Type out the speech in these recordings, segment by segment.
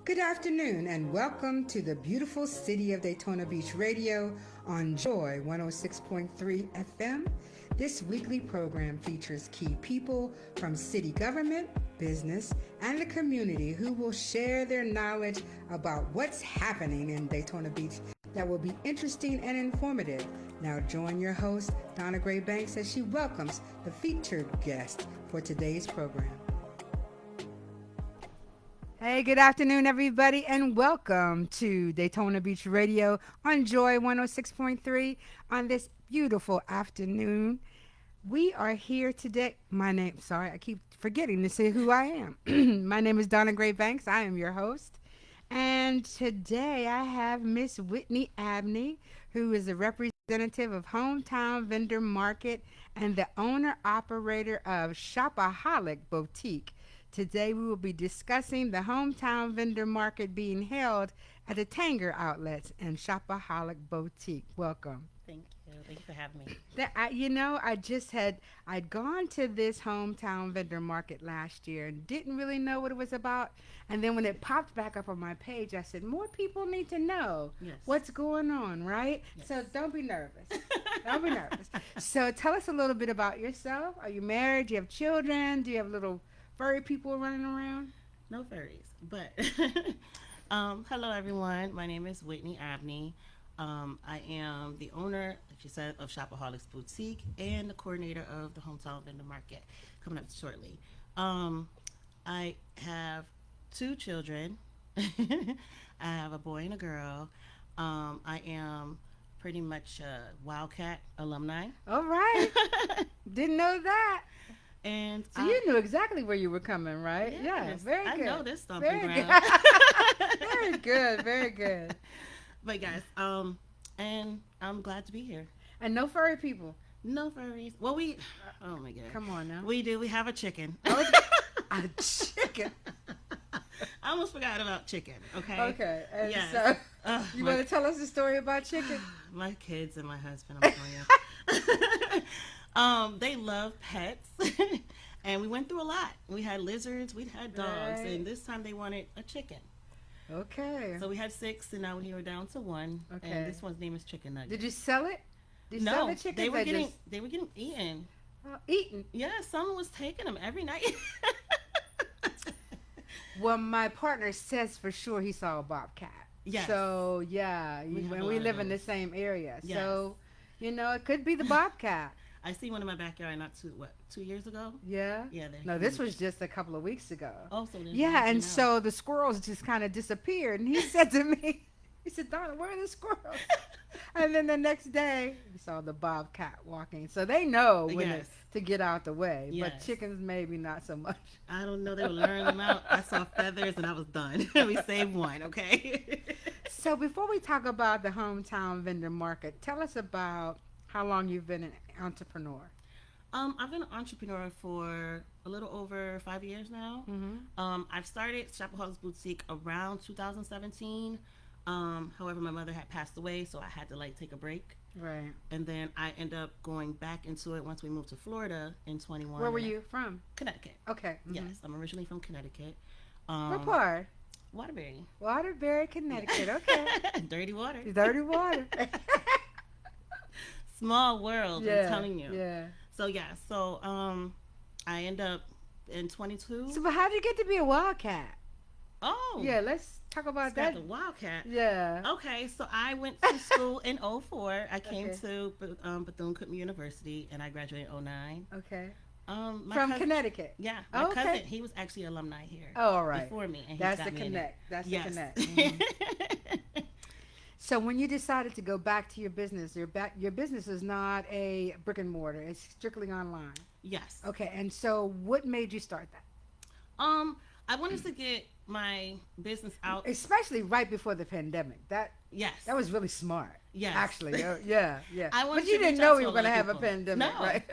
Good afternoon and welcome to the beautiful city of Daytona Beach Radio on Joy 106.3 FM. This weekly program features key people from city government, business, and the community who will share their knowledge about what's happening in Daytona Beach that will be interesting and informative. Now join your host, Donna Banks, as she welcomes the featured guest for today's program. Hey, good afternoon, everybody, and welcome to Daytona Beach Radio on Joy 106.3 on this beautiful afternoon. We are here today. I keep forgetting to say who I am. My name is Donna Banks. I am your host. And today I have Miss Whitney Abney, who is a representative of Hometown Vendor Market and the owner-operator of Shopaholix Boutique. Today we will be discussing the Hometown Vendor Market being held at the Tanger Outlets and Shopaholix Boutique. Welcome. Thank you. Thank you for having me. I'd gone to this Hometown Vendor Market last year and didn't really know what it was about. And then when it popped back up on my page, I said, more people need to know what's going on, right? Yes. So don't be nervous. Don't be nervous. So tell us a little bit about yourself. Are you married? Do you have children? Do you have little furry people running around? No furries, but hello everyone. My name is Whitney Abney. I am the owner, like you said, of Shopaholix Boutique and the coordinator of the Hometown Vendor Market, coming up shortly. I have 2 children. I have a boy and a girl. I am pretty much a Wildcat alumni. All right. Didn't know that. And so you knew exactly where you were coming, right? Yes, yeah, very good. I know this stomping ground. Very good, very good. But guys, and I'm glad to be here. And no furry people. No furries. Well, oh my God. Come on now. We do. We have a chicken. A chicken. I almost forgot about chicken. Okay. Okay. And yes. So, you want to tell us the story about chicken? My kids and my husband, I'm telling you. They love pets. And we went through a lot. We had lizards, we had dogs, and this time they wanted a chicken. Okay. So we had 6, and now we're down to 1. Okay. And this one's name is Chicken Nugget. Did you sell it? Did you no, sell the chicken? They were getting eaten. Eaten? Yeah, someone was taking them every night. Well, my partner says for sure he saw a bobcat. Yes. So, yeah, we live in the same area. Yes. So, it could be the bobcat. I see one in my backyard 2 years ago? Yeah? Yeah. No, this was just a couple of weeks ago. Oh, so yeah, and so the squirrels just kind of disappeared. And he said to me, he said, Donna, where are the squirrels? And then the next day, we saw the bobcat walking. So they know when to get out the way. Yes. But chickens, maybe not so much. I don't know. They were luring them out. I saw feathers and I was done. We saved one, okay? So before we talk about the Hometown Vendor Market, tell us about how long you've been an entrepreneur. I've been an entrepreneur for a little over 5 years now. Mm-hmm. I've started Shopaholix Boutique around 2017. However, my mother had passed away, so I had to take a break. Right. And then I ended up going back into it once we moved to Florida in 21. Where were you from? Connecticut. Okay. Mm-hmm. Yes, I'm originally from Connecticut. What part? Waterbury. Waterbury, Connecticut. Okay. Dirty water. Dirty water. Small world, I'm telling you. Yeah. So I end up in 22. So, but how did you get to be a wildcat? Oh. Yeah, let's talk about that. The wildcat. Yeah. Okay, so I went to school in 04. I came to Bethune-Cookman University, and I graduated in 09. Okay. From Connecticut. Yeah. My cousin, he was actually alumni here. Oh, all right. Before me. And That's the connect. That's the connect. Mm-hmm. So when you decided to go back to your business, your business is not a brick and mortar. It's strictly online. Yes. Okay. And so what made you start that? I wanted to get my business out, especially right before the pandemic. That was really smart. Yes. Actually, yeah. But you didn't know we were going to have a pandemic, no, right?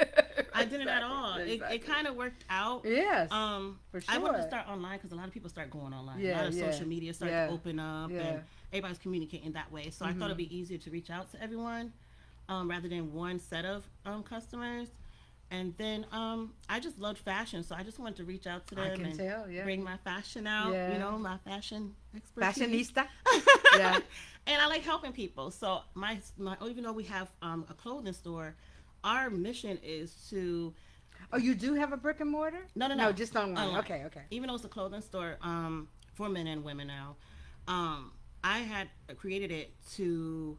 I didn't at all. It kind of worked out. Yes. For sure. I wanted to start online because a lot of people start going online. A lot of social media started to open up, and everybody's communicating that way. So I thought it'd be easier to reach out to everyone rather than one set of customers. And then I just loved fashion, so I just wanted to reach out to I them can and tell, yeah. bring my fashion out, Yeah. my fashion expertise. Fashionista. Yeah. And I like helping people. So my even though we have a clothing store, our mission is to Oh, you do have a brick and mortar? no, no, No, no. just online. Online. Okay, okay. Even though it's a clothing store for men and women now, I had created it to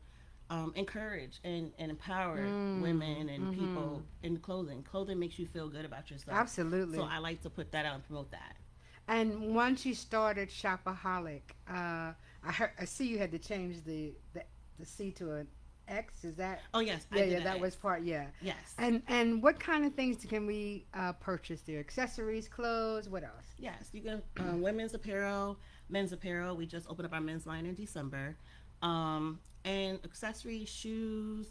encourage and empower women and people in clothing. Clothing makes you feel good about yourself. Absolutely. So I like to put that out and promote that. And once you started Shopaholic, I see you had to change the C to an X. Is that? Oh yes, Yeah, I did yeah, that was part. Yeah. Yes. And what kind of things can we purchase there? Accessories, clothes, what else? Yes, you can women's apparel, men's apparel. We just opened up our men's line in December, and accessories, shoes,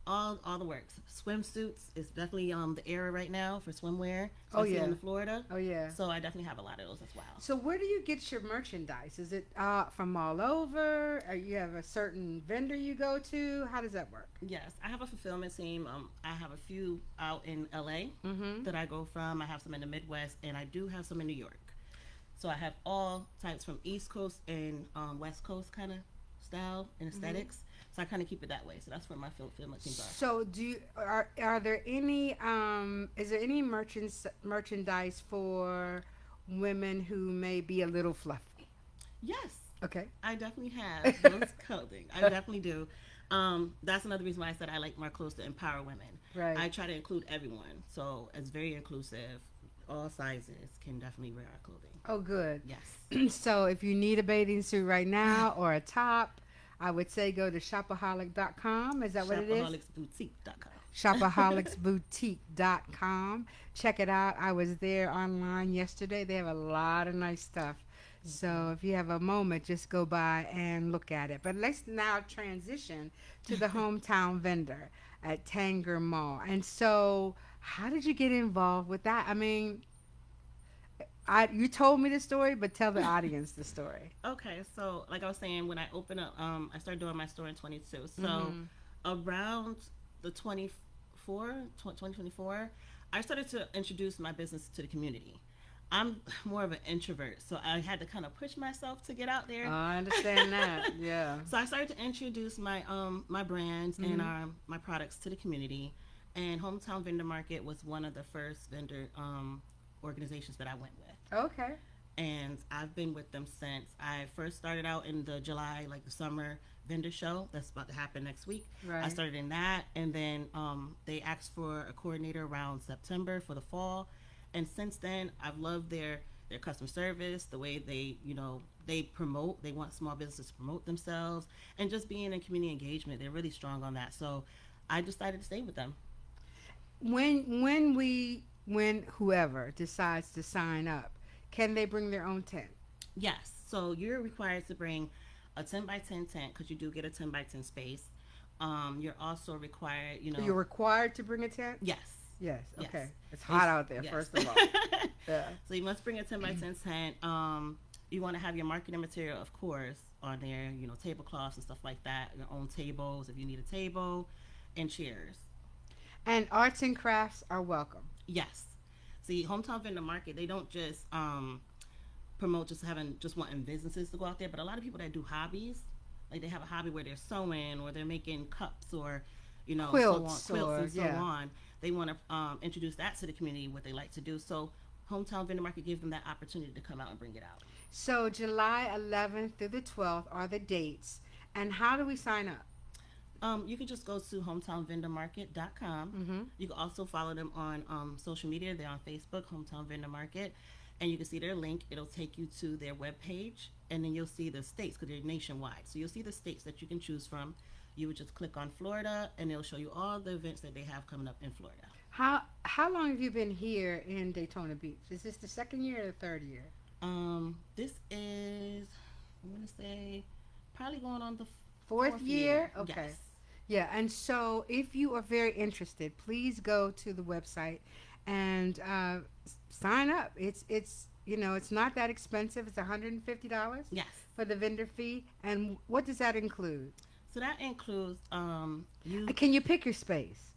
all the works. Swimsuits is definitely the era right now for swimwear. Oh, Especially yeah. in Florida. Oh yeah. So I definitely have a lot of those as well. So where do you get your merchandise? Is it from all over? Or you have a certain vendor you go to? How does that work? Yes, I have a fulfillment team. I have a few out in LA that I go from. I have some in the Midwest, and I do have some in New York. So I have all types from East Coast and West Coast kind of style and esthetics. So I kind of keep it that way. So that's where my fulfillment teams are. So are there any is there any merchandise for women who may be a little fluffy? Yes, Okay. I definitely have those clothing. I definitely do. That's another reason why I said I like more clothes to empower women. Right. I try to include everyone. So it's very inclusive. All sizes can definitely wear our clothing. Oh, good. Yes. So if you need a bathing suit right now or a top, I would say go to shopaholic.com. Is that what it is? Shopaholixboutique.com. Shopaholixboutique.com. Check it out. I was there online yesterday. They have a lot of nice stuff. So if you have a moment, just go by and look at it. But let's now transition to the hometown vendor at Tanger Mall. And so how did you get involved with that? I mean, you told me the story, but tell the audience the story. Okay, so like I was saying, when I opened up, I started doing my store in 22. So around the 2024, I started to introduce my business to the community. I'm more of an introvert, so I had to kind of push myself to get out there. I understand that. Yeah. So I started to introduce my my brands and my products to the community. And Hometown Vendor Market was one of the first vendor organizations that I went with. Okay. And I've been with them since. I first started out in the July, like the summer vendor show that's about to happen next week. Right. I started in that, and then they asked for a coordinator around September for the fall. And since then, I've loved their customer service, the way they promote. They want small businesses to promote themselves, and just being in community engagement. They're really strong on that. So I decided to stay with them. When whoever decides to sign up, can they bring their own tent? Yes. So you're required to bring a 10 by 10 tent because you do get a 10 by 10 space. You're also required, You're required to bring a tent? Yes. Yes. Yes. Okay. It's hot out there, Yes. first of all. Yeah. So you must bring a 10 by 10 tent. You want to have your marketing material, of course, on there, tablecloths and stuff like that, your own tables if you need a table, and chairs. And arts and crafts are welcome. Yes. See, Hometown Vendor Market, they don't just promote just wanting businesses to go out there, but a lot of people that do hobbies, like they have a hobby where they're sewing or they're making cups or Quilts and so yeah. on. They want to introduce that to the community, what they like to do. So Hometown Vendor Market gives them that opportunity to come out and bring it out. So July 11th through the 12th are the dates. And how do we sign up? You can just go to hometownvendormarket.com. You can also follow them on social media. They're on Facebook, Hometown Vendor Market. And you can see their link. It'll take you to their webpage. And then you'll see the states because they're nationwide. So you'll see the states that you can choose from. You would just click on Florida, and it'll show you all the events that they have coming up in Florida. How long have you been here in Daytona Beach? Is this the second year or the third year? This is, I'm going to say, probably going on the Fourth year? Okay. Yes. Yeah, and so if you are very interested, please go to the website and sign up. It's not that expensive. It's $150 Yes. for the vendor fee. And what does that include? So that includes Can you pick your space?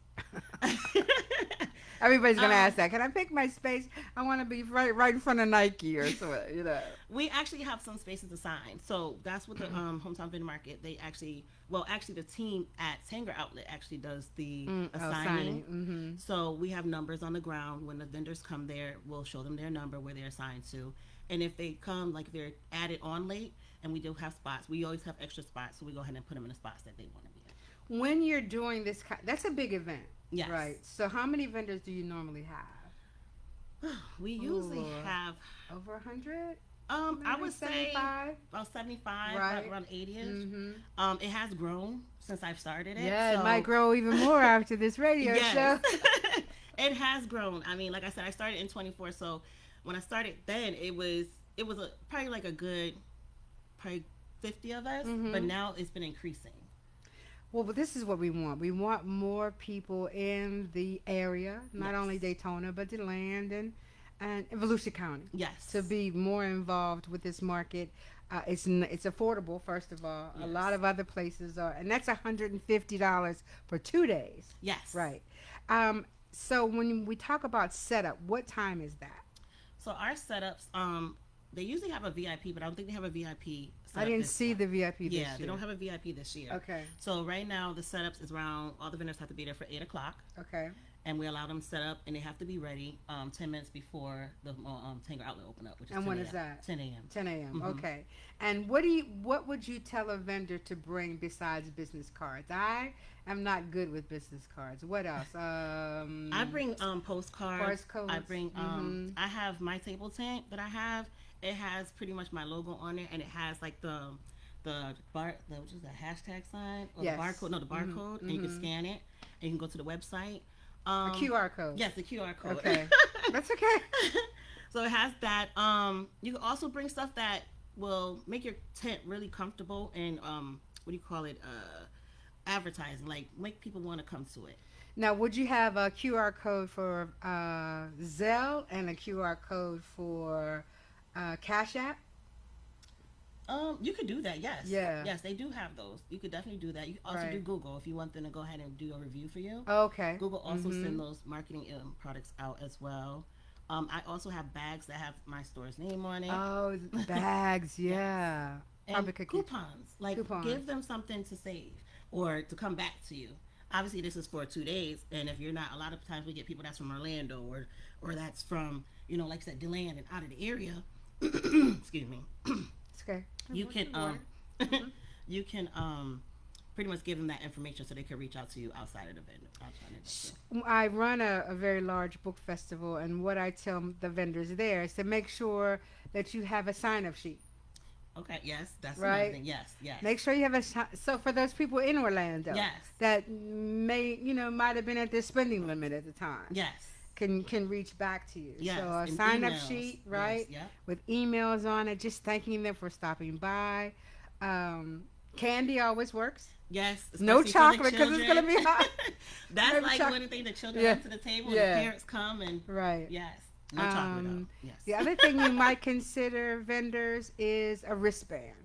Everybody's gonna Um, ask that. Can I pick my space? I want to be right in front of Nike or so. we actually have some spaces assigned. So that's what the hometown vendor market. They actually, well, actually, the team at Tanger Outlet actually does the assigning. Signing. So we have numbers on the ground. When the vendors come there, we'll show them their number where they're assigned to. And if they come, like if they're added on late, and we do have spots, we always have extra spots. So we go ahead and put them in the spots that they want to be in. When you're doing this, that's a big event. Yes. Right. So how many vendors do you normally have? We usually have over 100. I would say 75? about 75, Right. around 80ish. Mm-hmm. It has grown since I've started it. Yeah, so it might grow even more after this radio show. It has grown. I mean, like I said, I started in 24. So when I started then, it was probably like a good probably 50 of us, but now it's been increasing. Well, but this is what we want. We want more people in the area, not only Daytona, but the land and Volusia County. Yes. To be more involved with this market. It's affordable, first of all. Yes. A lot of other places are, and that's $150 for 2 days. Yes. Right. So when we talk about setup, what time is that? So our setups, they usually have a VIP, but I don't think they have a VIP. I didn't see the VIP this year. Yeah, they don't have a VIP this year. Okay. So right now the setups is around, all the vendors have to be there for 8 o'clock. Okay. And we allow them set up, and they have to be ready 10 minutes before the Tanger Outlet open up, which is And 10 when a.m. is that? 10 a.m. 10 a.m. Okay. And what would you tell a vendor to bring besides business cards? I am not good with business cards. What else? I bring postcards. Postcards. I bring I have my table tent that I have. It has pretty much my logo on it, and it has like the which is the hashtag sign or Yes. the barcode. No, the barcode, and you can scan it, and you can go to the website. A QR code. Yes, the QR code. Okay. That's okay. So it has that. You can also bring stuff that will make your tent really comfortable and what do you call it? Advertising, like make people want to come to it. Now, would you have a QR code for Zelle and a QR code for Cash App? You could do that, yes. Yeah. Yes, they do have those. You could definitely do that. You can also do Google if you want them to go ahead and do a review for you. Okay. Google also send those marketing products out as well. I also have bags that have my store's name on it. Oh, bags, yeah. And coupons. Like, give them something to save or to come back to you. Obviously, this is for 2 days, and if you're not, a lot of times we get people that's from Orlando or that's from, like I said, DeLand and out of the area. Excuse me. It's okay. You can you can pretty much give them that information so they can reach out to you outside of the vendor. I run a very large book festival, and what I tell the vendors there is to make sure that you have a sign-up sheet. Okay, yes, that's right. Another thing. Yes. Make sure you have so for those people in Orlando, yes, that might have been at their spending limit at the time. Yes. Can reach back to you. Yes, so a sign-up sheet, right? Yes, with emails on it, just thanking them for stopping by. Candy always works. Yes. No chocolate because it's going to be hot. That's like one of the things the children bring to the table. Yeah. The parents come and yes. No chocolate though. Yes. The other thing you might consider vendors is a wristband.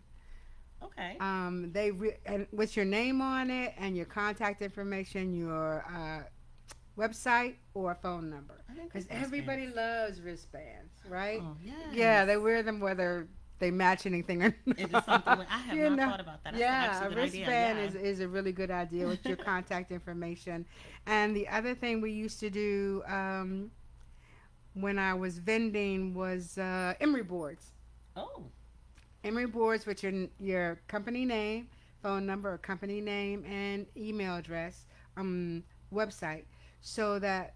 Okay. And with your name on it and your contact information, your website or phone number, because everybody loves wristbands, right? Oh, yes. Yeah, they wear them whether they match anything or not. Is it something I have not thought about that. That's a wristband is a really good idea with your contact information. And the other thing we used to do when I was vending was emery boards. Oh. Emery boards with your company name, phone number, or company name, and email address, website, so that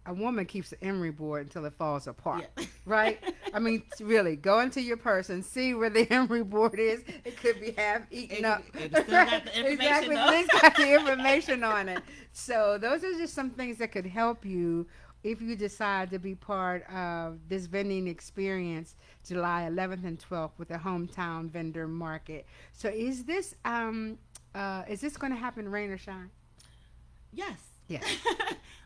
a woman keeps the emery board until it falls apart, right? I mean, really, go into your purse and see where the emery board is. It could be half eaten up. It still got the information exactly, it's got the information on it. So those are just some things that could help you if you decide to be part of this vending experience, July 11th and 12th with the hometown vendor market. So is this going to happen rain or shine? Yes. Yes.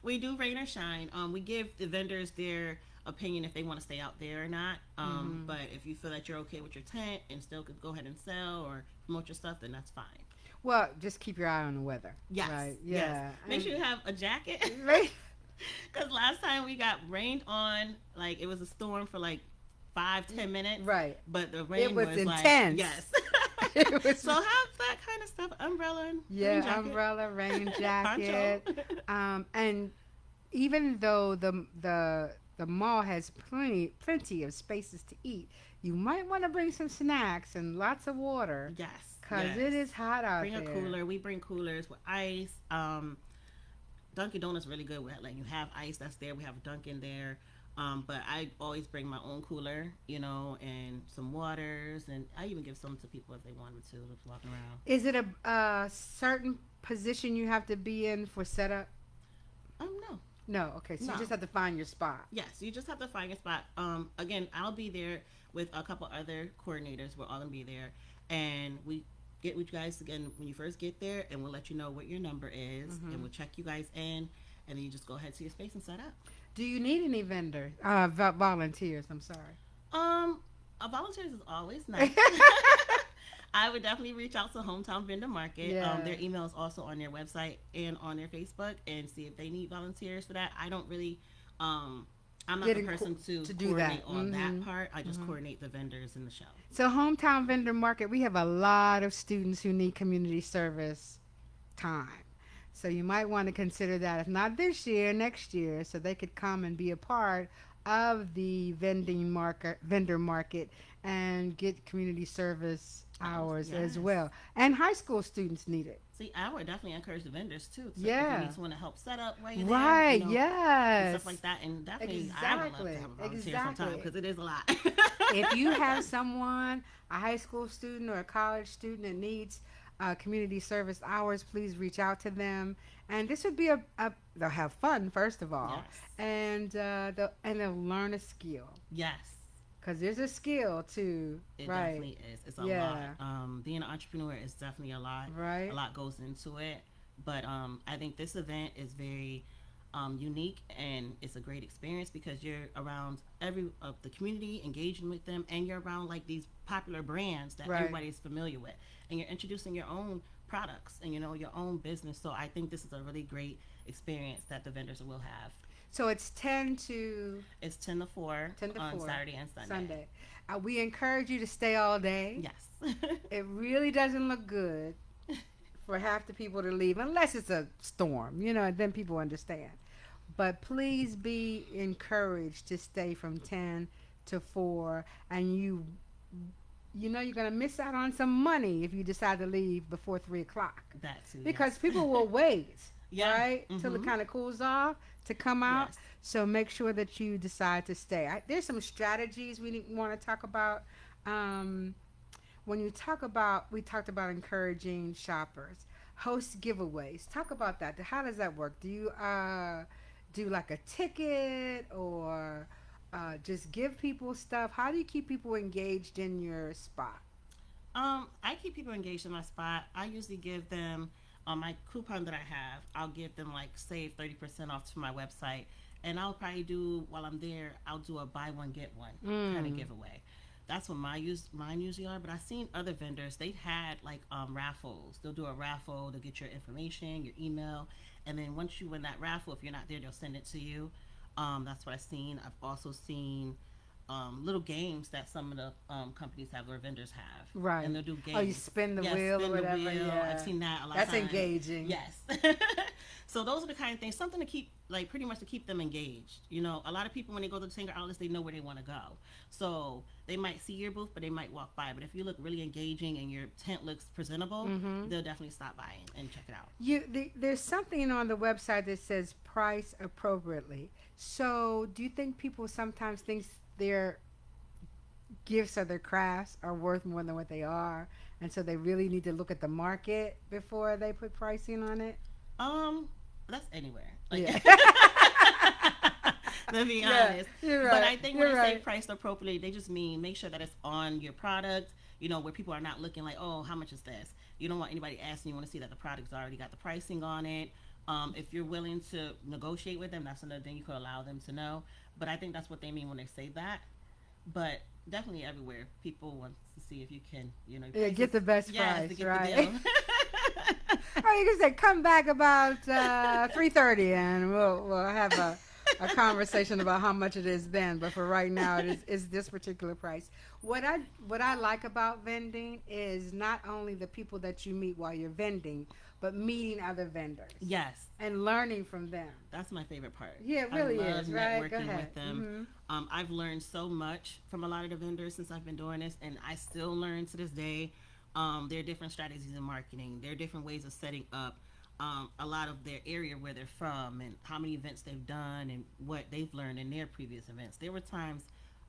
We do rain or shine. We give the vendors their opinion if they want to stay out there or not. But if you feel that you're okay with your tent and still could go ahead and sell or promote your stuff, then that's fine. Well, just keep your eye on the weather. Yes. Right. Yeah. Yes. Make sure you have a jacket. Right. Because last time we got rained on, like it was a storm for like 5-10 minutes. Right. But the It rain was was intense. like, yes. It was, So have that kind of stuff. Umbrella, rain yeah, jacket, umbrella, rain poncho. jacket. And even though the mall has plenty of spaces to eat, you might want to bring some snacks and lots of water Yes, because yes. it is hot out Bring a there. cooler. We bring coolers with ice. Dunkin' Donuts really good with letting you have ice. That's there. We have a Dunkin' there. But I always bring my own cooler, and some waters, and I even give some to people if they wanted to, just walking around. Is it a certain position you have to be in for setup? No, No. Okay, so you no. just have to find your spot. Yes, you just have to find your spot. Again, I'll be there with a couple other coordinators. We're all gonna be there, and we get with you guys again when you first get there, and we'll let you know what your number is, and we'll check you guys in, and then you just go ahead to your space and set up. Do you need any vendor volunteers? I'm sorry. Um, volunteers is always nice. I would definitely reach out to Hometown Vendor Market. Yeah. Their email is also on their website and on their Facebook, and see if they need volunteers for that. I don't really, I'm not the person to do coordinate that. on that part. I just coordinate the vendors in the show. So hometown vendor market, we have a lot of students who need community service time. So you might want to consider that if not this year, next year, so they could come and be a part of the vendor market and get community service hours as Yes. well. And high school students need it. See, I would definitely encourage the vendors too. So Yeah. if you need someone to help set up while you're Right, there, and yes. stuff like that. And definitely, I would love Exactly, to have a volunteer exactly. sometime because it is a lot. If you have someone, a high school student or a college student that needs community service hours, please reach out to them. And this would be they'll have fun first of all, Yes. and they'll learn a skill Yes. because there's a skill too, It right? definitely is. It's a Yeah. lot. Being an entrepreneur is definitely a lot. Right. A lot goes into it. But I think this event is very unique, and it's a great experience because you're around every of the community, engaging with them, and you're around like these popular brands that Right. everybody's familiar with, and you're introducing your own products and your own business. So I think this is a really great experience that the vendors will have. So it's 10 to It's 10 to 4 10 to on 4 Saturday and Sunday. Sunday. We encourage you to stay all day. Yes. It really doesn't look good for half the people to leave unless it's a storm, and then people understand. But please be encouraged to stay from 10 to 4, and you're going to miss out on some money if you decide to leave before 3 o'clock That too. because yes. people will wait, Yeah. right, till it kind of cools off to come out. Yes. So make sure that you decide to stay. There's some strategies we want to talk about. When we talked about encouraging shoppers, host giveaways. Talk about that. How does that work? Do you do like a ticket or just give people stuff? How do you keep people engaged in your spot? I keep people engaged in my spot. I usually give them on my coupon that I have. I'll give them like save 30% off to my website, and I'll probably do while I'm there. I'll do a buy one get one kind of giveaway. That's what mine usually are. But I've seen other vendors. They've had like raffles. They'll do a raffle. They'll get your information, your email, and then once you win that raffle, if you're not there, they'll send it to you. That's what I've seen. I've also seen little games that some of the companies have or vendors have. Right. And they'll do games. Oh, you spin the Yes, wheel spin or the whatever. wheel. Yeah. I've seen that a lot That's of times. engaging. Yes. So those are the kind of things, something to keep, like pretty much to keep them engaged. A lot of people when they go to the Tanger outlets, they know where they want to go. So they might see your booth, but they might walk by. But if you look really engaging and your tent looks presentable, they'll definitely stop by and check it out. There's something on the website that says price appropriately. So do you think people sometimes think their gifts or their crafts are worth more than what they are, and so they really need to look at the market before they put pricing on it? That's anywhere. Like, Yeah. to be Yeah, honest. you're But right, I think you're when they say right. priced appropriately, they just mean make sure that it's on your product, where people are not looking like, oh, how much is this? You don't want anybody asking. You want to see that the product's already got the pricing on it. If you're willing to negotiate with them, that's another thing you could allow them to know. But I think that's what they mean when they say that. But definitely everywhere, people want to see if you can, Yeah, get the best yes, price, to get right? the deal. Oh, you can say come back about 3:30, and we'll have a conversation about how much it is then. But for right now, is this particular price. What I like about vending is not only the people that you meet while you're vending, but meeting other vendors Yes, and learning from them. that's my favorite part. Yeah, it I really love is. Right? Go networking ahead. with them. I've learned so much from a lot of the vendors since I've been doing this, and I still learn to this day. There are different strategies in marketing. There are different ways of setting up a lot of their area where they're from and how many events they've done and what they've learned in their previous events. There were times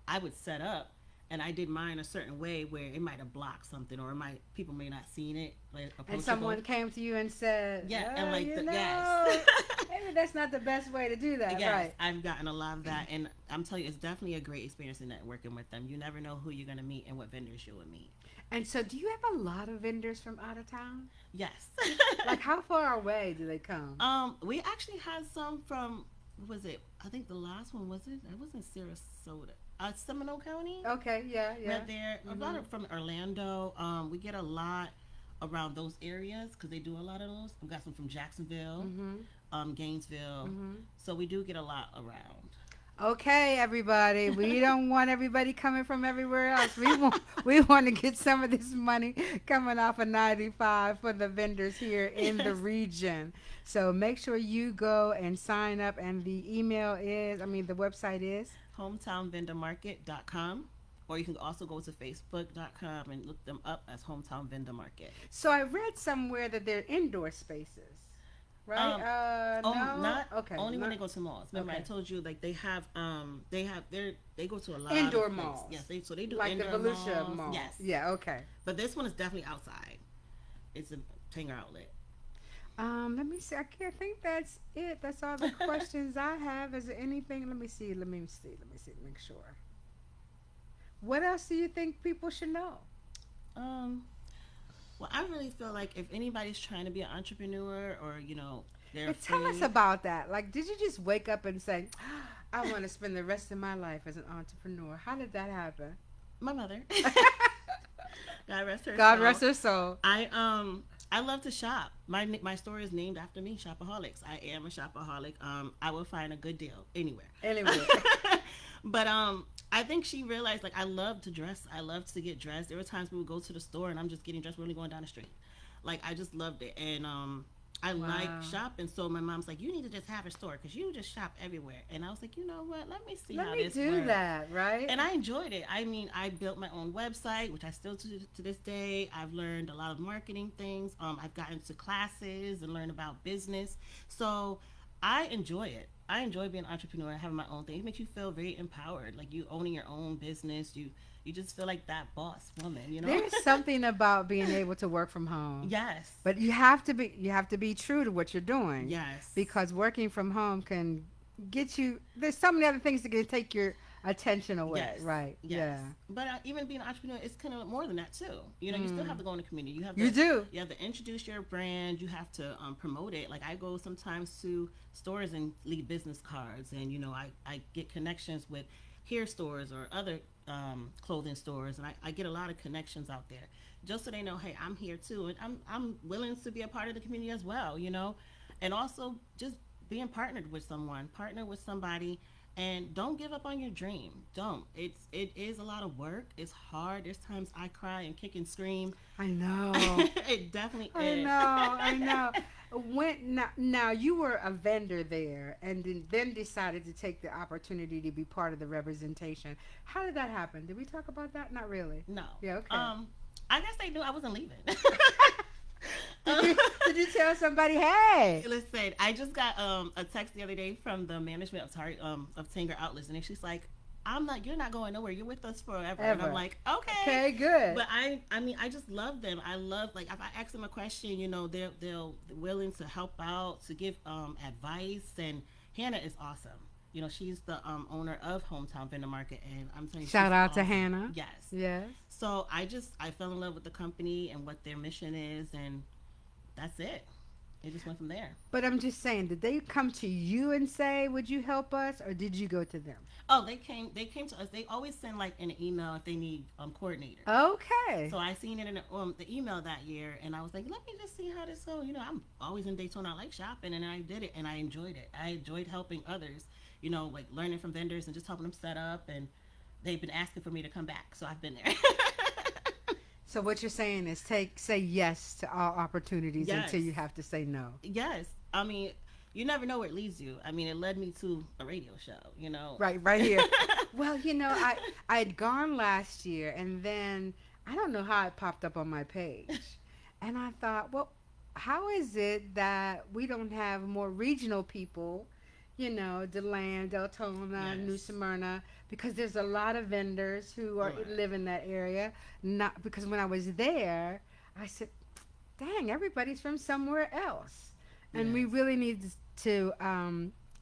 I would set up and I did mine a certain way where it might have blocked something or it might people may not seen it like And someone came to you and said, yeah, oh, and like yes. Maybe that's not the best way to do that, yes, right? I've gotten a lot of that, and I'm telling you, it's definitely a great experience in networking with them. You never know who you're going to meet and what vendors you will meet. And so, do you have a lot of vendors from out of town? Yes. Like, how far away do they come? We actually had some from, what was it? I think the last one was it? It wasn't Sarasota. Seminole County. Okay, yeah. Right there. A lot of from Orlando. We get a lot around those areas because they do a lot of those. We got some from Jacksonville, Gainesville. So we do get a lot around. Okay, everybody. We don't want everybody coming from everywhere else. We want to get some of this money coming off of 95 for the vendors here in the region. So make sure you go and sign up. And the the website is hometownvendormarket.com, or you can also go to facebook.com and look them up as Hometown Vendor Market. So I read somewhere that they're indoor spaces. Right? Not okay. only when they go to malls. Remember, I told you like they go to a lot indoor of malls. Yes, so they do like indoor the Volusia malls. Mall. Yes, yeah, okay. But this one is definitely outside. It's a Tanger outlet. Let me see. I think that's it. That's all the questions I have. Is there anything? Let me see. Make sure. What else do you think people should know? Well, I really feel like if anybody's trying to be an entrepreneur or, they're afraid. Tell us about that. Like, did you just wake up and say, I want to spend the rest of my life as an entrepreneur? How did that happen? My mother. God rest her soul. God rest her soul. I love to shop. My store is named after me, Shopaholix. I am a shopaholic. I will find a good deal anywhere. But I think she realized like I love to dress. I love to get dressed. There were times we would go to the store and I'm just getting dressed. We're only going down the street. Like I just loved it, and I like shopping. So my mom's like, you need to just have a store because you just shop everywhere. And I was like, you know what? Let me see how this works. Let me do that, right? And I enjoyed it. I mean, I built my own website, which I still do to this day. I've learned a lot of marketing things. I've gotten to classes and learned about business. So I enjoy it. I enjoy being an entrepreneur and having my own thing. It makes you feel very empowered. Like you owning your own business. You just feel like that boss woman, There's something about being able to work from home. Yes. But you have to be true to what you're doing. Yes. Because working from home can get you, there's so many other things that can take your attention away. Yes. Right. Yes. Yeah. But even being an entrepreneur, it's kind of more than that too. You still have to go in the community. You have to introduce your brand. You have to promote it. Like I go sometimes to stores and leave business cards, and I get connections with hair stores or other clothing stores, and I get a lot of connections out there just so they know, hey, I'm here too, and I'm willing to be a part of the community as well. And also just being partnered with someone, partner with somebody. And don't give up on your dream. Don't. It is a lot of work. It's hard. There's times I cry and kick and scream. I know. It definitely is. I know. Now you were a vendor there, and then decided to take the opportunity to be part of the representation. How did that happen? Did we talk about that? Not really. No. Yeah. Okay. I guess they knew I wasn't leaving. Did you tell somebody, hey? Listen, I just got a text the other day from the management of Tanger Outlets, and she's like, you're not going nowhere. You're with us forever. And I'm like, okay. Okay, good. But I mean, I just love them. I love, like, if I ask them a question, they're willing to help out, to give advice. And Hannah is awesome. She's the owner of Hometown Vendor Market, and I'm telling you, shout out awesome. to Hannah. Yes. So I fell in love with the company and what their mission is, and that's it. it just went from there. But I'm just saying, did they come to you and say, "Would you help us," or did you go to them? Oh, they came. They came to us. They always send like an email if they need coordinators. Okay. So I seen it in the email that year, and I was like, let me just see how this goes. You know, I'm always in Daytona. I like shopping, and I did it, and I enjoyed it. I enjoyed helping others. You know, like learning from vendors and just helping them set up. And they've been asking for me to come back, so I've been there. So what you're saying is say yes to all opportunities Yes, until you have to say no. yes. I mean, you never know where it leads you. I mean, it led me to a radio show. You know. Right here. Well, I had gone last year, and then I don't know how it popped up on my page, and I thought, well, how is it that we don't have more regional people? DeLand, Deltona, New Yes. Smyrna, because there's a lot of vendors who are Right. live in that area. Not because when I was there, I said, "Dang, everybody's from somewhere else," and we Yes. really need to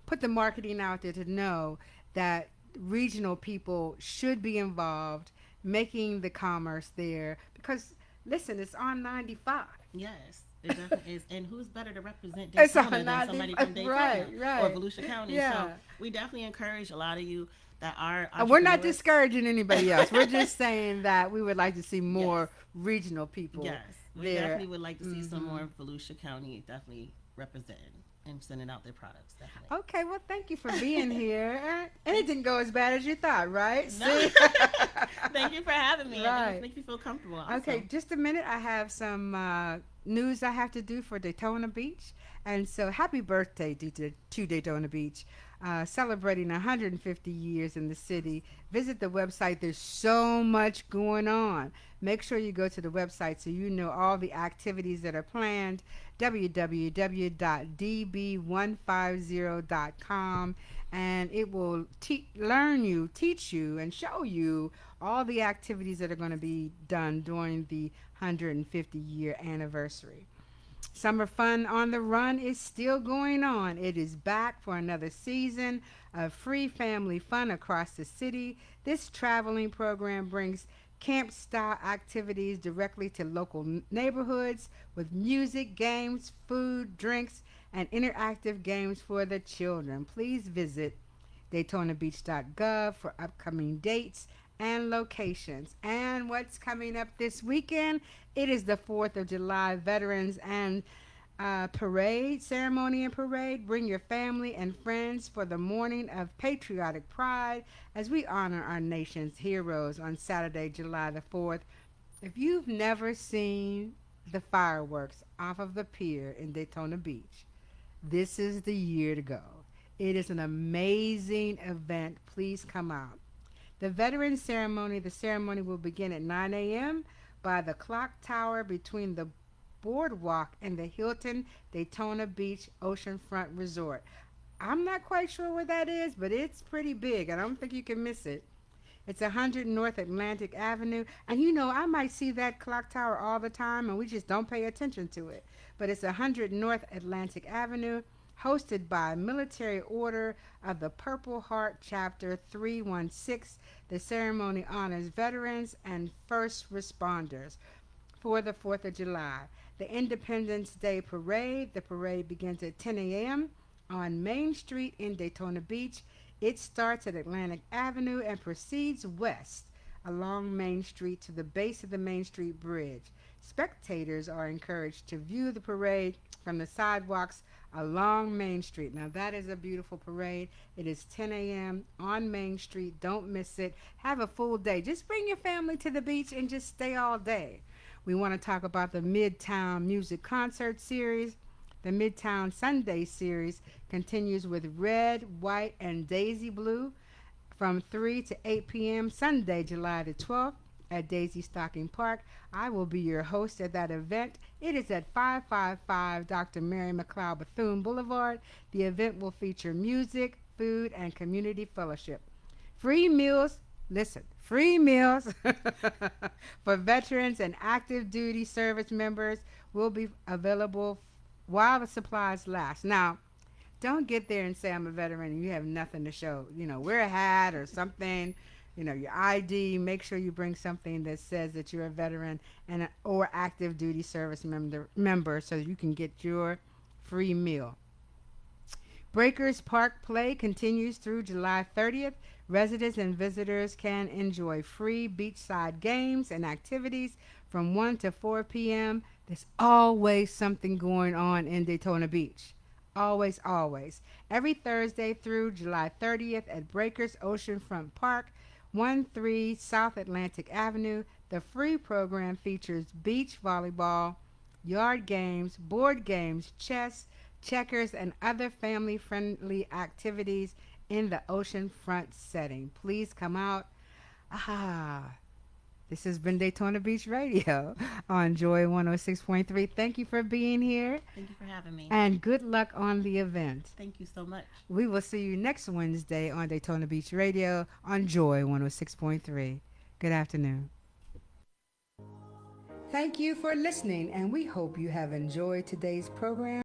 put the marketing out there to know that regional people should be involved, making the commerce there. Because listen, it's on 95. Yes. It definitely is. And who's better to represent It's on Daytona than somebody from 95. Daytona Right, or right. Volusia County? So Yeah. we definitely encourage a lot of you that are We're not entrepreneurs. discouraging anybody else. We're just saying that we would like to see Yes. more regional people Yes. We there. definitely would like to see some Hmm. more Volusia County definitely representing and sending out their products. Definitely. Okay, well, thank you for being here. And it didn't go as bad as you thought, right? No. See? Thank you for having me. It Right. just makes me feel comfortable. Okay, Also. just a minute. I have some news I have to do for Daytona Beach. And so, happy birthday to Daytona Beach. Celebrating 150 years in the city. Visit the website. There's so much going on. Make sure you go to the website so you know all the activities that are planned. www.db150.com, and it will teach you, and show you all the activities that are going to be done during the 150-year anniversary. Summer Fun on the Run is still going on. It is back for another season of free family fun across the city. This traveling program brings camp style activities directly to local neighborhoods with music, games, food, drinks, and interactive games for the children. Please visit DaytonaBeach.gov for upcoming dates and locations. And what's coming up this weekend? It is the 4th of July Veterans and Parade, Ceremony and Parade. Bring your family and friends for the morning of patriotic pride as we honor our nation's heroes on Saturday, July the 4th. If you've never seen the fireworks off of the pier in Daytona Beach, this is the year to go. It is an amazing event. Please come out. The ceremony will begin at 9 a.m. by the clock tower between the boardwalk and the Hilton Daytona Beach Oceanfront Resort. I'm not quite sure where that is, but it's pretty big. I don't think you can miss it. It's 100 North Atlantic Avenue. And I might see that clock tower all the time and we just don't pay attention to it. But it's 100 North Atlantic Avenue, hosted by Military Order of the Purple Heart Chapter 316. The ceremony honors veterans and first responders for the 4th of July. The Independence Day Parade. The parade begins at 10 a.m. on Main Street in Daytona Beach. It starts at Atlantic Avenue and proceeds west along Main Street to the base of the Main Street Bridge. Spectators are encouraged to view the parade from the sidewalks along Main Street. Now, that is a beautiful parade. It is 10 a.m. on Main Street. Don't miss it. Have a full day. Just bring your family to the beach and just stay all day. We want to talk about the Midtown Music Concert Series. The Midtown Sunday Series continues with Red, White, and Daisy Blue from 3 to 8 p.m. Sunday, July the 12th at Daisy Stocking Park. I will be your host at that event. It is at 555 Dr. Mary McLeod Bethune Boulevard. The event will feature music, food, and community fellowship. Free meals, listen, free meals for veterans and active duty service members will be available while the supplies last. Now, don't get there and say I'm a veteran and you have nothing to show. Wear a hat or something, your ID. Make sure you bring something that says that you're a veteran or active duty service member so you can get your free meal. Breakers Park Play continues through July 30th. Residents and visitors can enjoy free beachside games and activities from 1 to 4 p.m. There's always something going on in Daytona Beach. Always, always. Every Thursday through July 30th at Breakers Oceanfront Park, 13 South Atlantic Avenue, the free program features beach volleyball, yard games, board games, chess, checkers, and other family friendly activities in the oceanfront setting. Please come out. Ah, this has been Daytona Beach Radio on Joy 106.3. Thank you for being here Thank you for having me. and good luck on the event. Thank you so much. We will see you next Wednesday on Daytona Beach Radio on Joy 106.3. Good afternoon. Thank you for listening, and we hope you have enjoyed today's program.